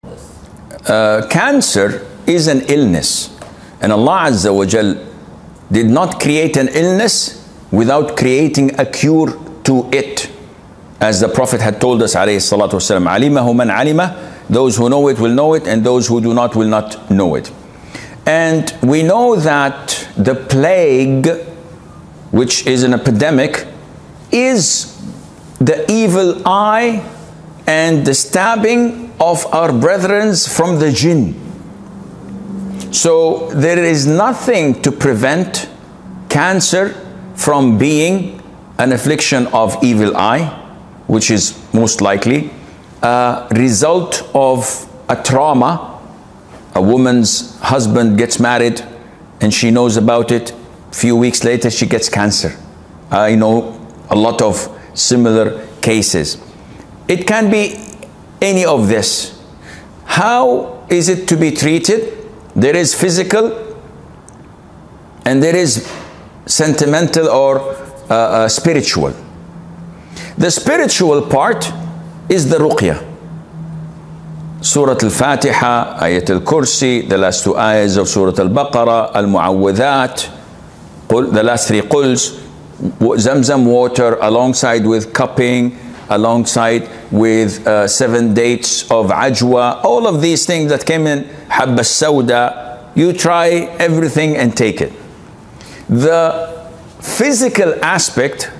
Cancer is an illness, and Allah Azza wa Jal did not create an illness without creating a cure to it, as the Prophet had told us, alayhi salatu wasalam, alimahu man alima, those who know it will know it, and those who do not will not know it. And we know that the plague, which is an epidemic, is the evil eye and the stabbing of our brethren from the jinn. So there is nothing to prevent cancer from being an affliction of evil eye, which is most likely a result of a trauma. A woman's husband gets married and she knows about it. A few weeks later she gets cancer. I know a lot of similar cases. It can be any of this. How is it to be treated? There is physical and there is sentimental or spiritual. The spiritual part is the ruqya. Surah Al-Fatiha, Ayat Al-Kursi, the last two ayahs of Surah Al-Baqarah, Al-Mu'awwadhat, the last three quls, Zamzam water alongside with cupping, alongside with 7 dates of ajwa, all of these things that came in Habba Sauda. You try everything and take it. The physical aspect,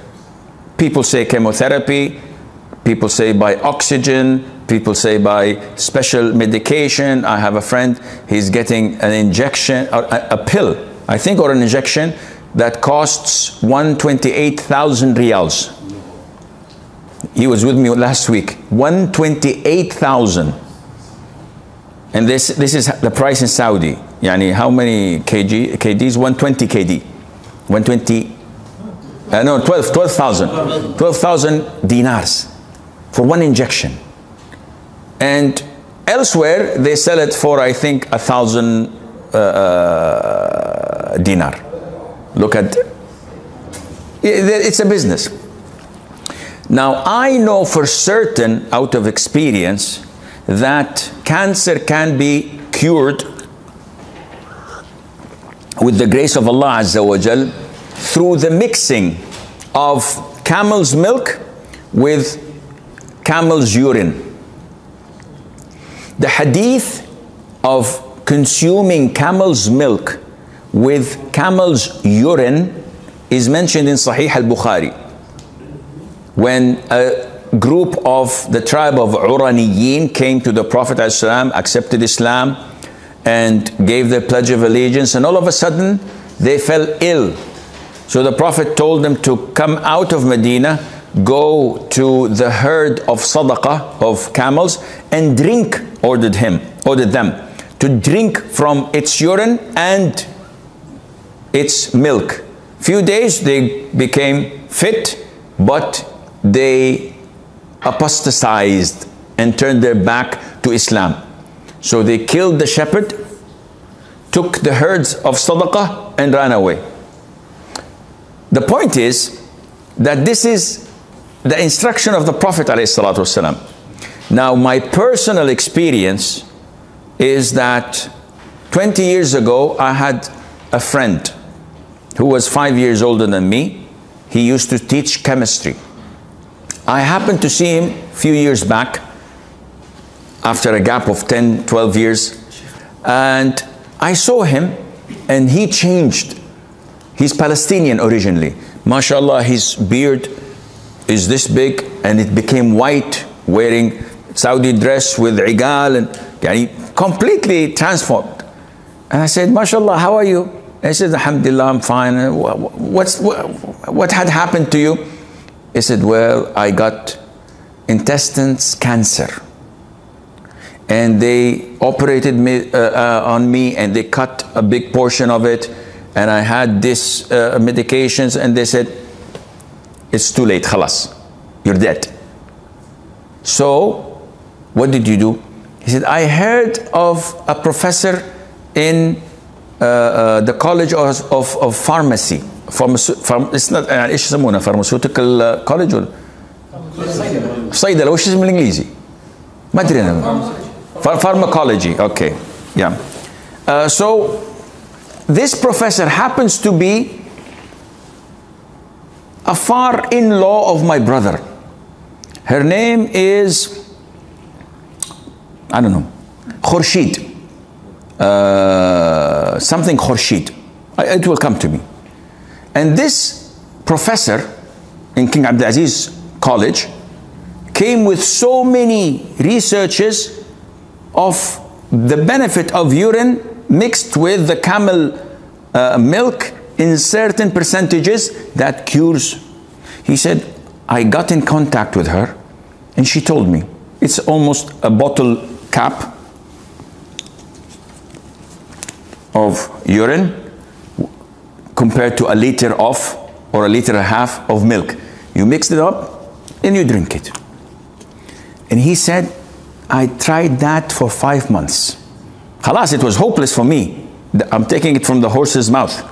people say chemotherapy, people say by oxygen, people say by special medication. I have a friend, he's getting an injection, or a pill, I think, or an injection that costs 128,000 riyals. He was with me last week. 128,000. And this is the price in Saudi. Yani how many kgs? 120 kd. 120, no, 12,000. 12,000 dinars for one injection. And elsewhere they sell it for, I think, 1,000 dinar. Look at, it's a business. Now I know for certain out of experience that cancer can be cured with the grace of Allah Azza wa Jal through the mixing of camel's milk with camel's urine. The hadith of consuming camel's milk with camel's urine is mentioned in Sahih al-Bukhari. When a group of the tribe of Uraniyin came to the Prophet ﷺ, accepted Islam and gave their pledge of allegiance, and all of a sudden they fell ill. So the Prophet told them to come out of Medina, go to the herd of sadaqah, of camels, and drink, ordered them to drink from its urine and its milk. Few days they became fit, but they apostatized and turned their back to Islam. So they killed the shepherd, took the herds of sadaqah and ran away. The point is that this is the instruction of the Prophet ﷺ. Now my personal experience is that 20 years ago I had a friend who was 5 years older than me. He used to teach chemistry. I happened to see him a few years back after a gap of 10, 12 years, and I saw him and he changed. He's Palestinian originally. MashaAllah, his beard is this big and it became white, wearing Saudi dress with igal, and completely transformed. And I said, MashaAllah, how are you? He said, Alhamdulillah, I'm fine. What had happened to you? He said, well, I got intestines cancer. And they operated on me and they cut a big portion of it. And I had this medications and they said, it's too late, khalas, you're dead. So, what did you do? He said, I heard of a professor in the College of Pharmacy. It's not ايش يسمونه pharmaceutical college ولا صيدلة وش اسمه بالانجليزي؟ ما ادري انا. Pharmacology, okay, yeah. So this professor happens to be a far-in-law of my brother. Her name is, I don't know, Khurshid. Something Khurshid. It will come to me. And this professor in King Abdulaziz College came with so many researches of the benefit of urine mixed with the camel milk in certain percentages that cures. He said, I got in contact with her and she told me, it's almost a bottle cap of urine compared to a liter of, or a liter and a half of milk. You mix it up and you drink it. And he said, I tried that for 5 months. Khalas, it was hopeless for me. I'm taking it from the horse's mouth.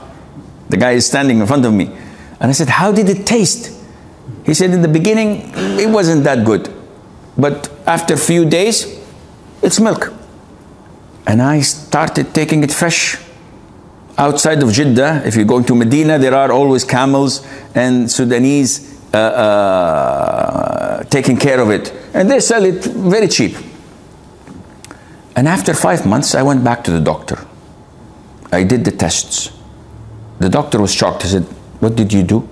The guy is standing in front of me. And I said, how did it taste? He said, in the beginning, it wasn't that good. But after a few days, it's milk. And I started taking it fresh. Outside of Jeddah, if you're going to Medina, there are always camels and Sudanese taking care of it. And they sell it very cheap. And after 5 months, I went back to the doctor. I did the tests. The doctor was shocked. He said, what did you do?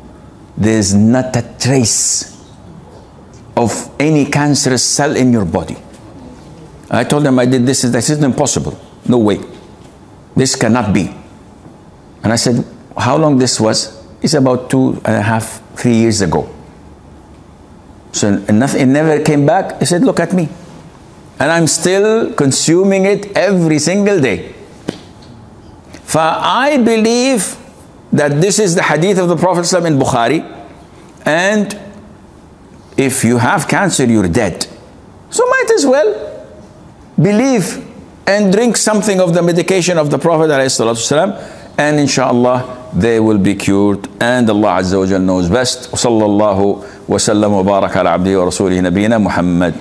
There's not a trace of any cancerous cell in your body. I told him I did this. This is impossible. No way. This cannot be. And I said, how long this was? It's about 2.5, 3 years ago. So nothing, it never came back. He said, look at me. And I'm still consuming it every single day. I believe that this is the hadith of the Prophet ﷺ in Bukhari. And if you have cancer, you're dead. So might as well believe and drink something of the medication of the Prophet ﷺ, and inshallah they will be cured, and Allah Azza wa Jal knows best. Sallallahu wa sallam wa baraka ala abdihi wa rasulihi nabiyina Muhammad.